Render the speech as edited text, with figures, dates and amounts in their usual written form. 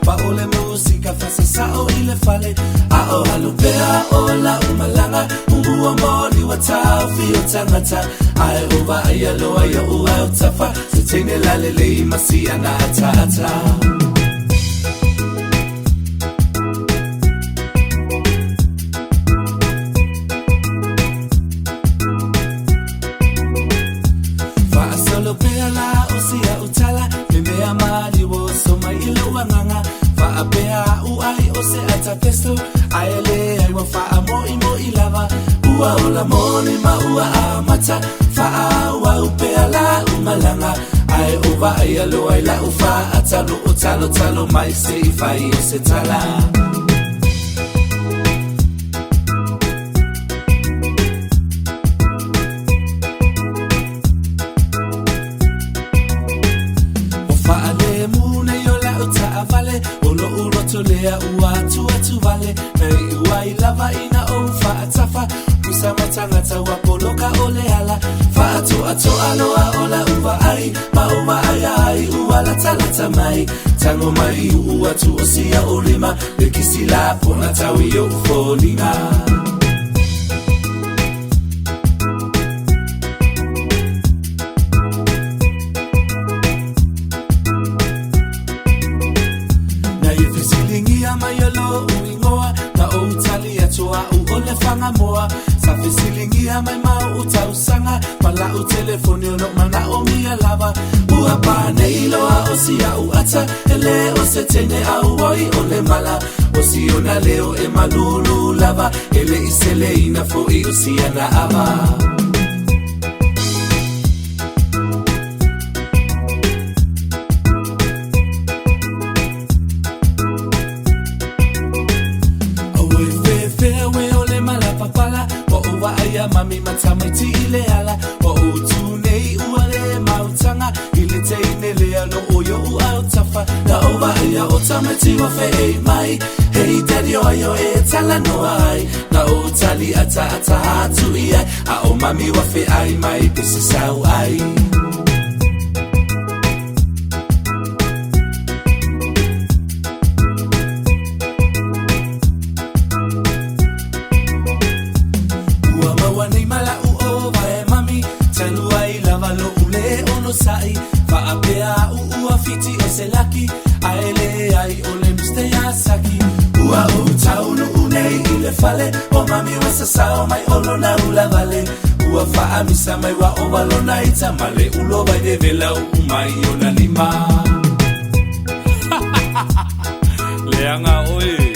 fa ole música fase sao ile fale a o halupea ola umalanga ungu amoli watau fio tangata ai ova ayalo ayo ua utafa sitene lalele masiana ata Pea la osia utala Memea mali wo soma ile wanganga Fa apea uai ose ata testo Aele aiwa fa amo imo ilava Ua ola moni ma ua amata Fa awa upea la umalanga Ai uva ai alo ai la ufa Atalo utalo talo mai se ifai ose tala Lea ua atu vale Nei ua ilava ina o fa atafa Kusa matangata wapoloka ole ala Fa atu aloa ola uva ai Ma uva ai ua lata mai Tango mai ua tu osia ulima Lekisi la pona tawi yo ufolinga Mayolo uingoa na o utali atoa uole fanga moa Safi silingia mai mau utausanga Pala u telefoni ono mana o mia lava Ua pane iloa osia uata Ele o setene au oi ole mala Osiona leo e malulu lava Ele isele ina fo i osia na ava Mami matamaiti ile ala o utune uale mautanga ile teine le ano oyo utafa na ova ya otamati wa fe mai hey daddy oyo tala no ai na utali ata hatu ia a o mami wa fe ai mai this is how I sai fa apea ua fiti oselaki aele ai ole mste ya saki ua utaunu unei ile fale o mami wasa sao mai olo na ula vale ua fa amisa mai wa ovalo na itamale ulo vai de vela umai ona lima leanga oe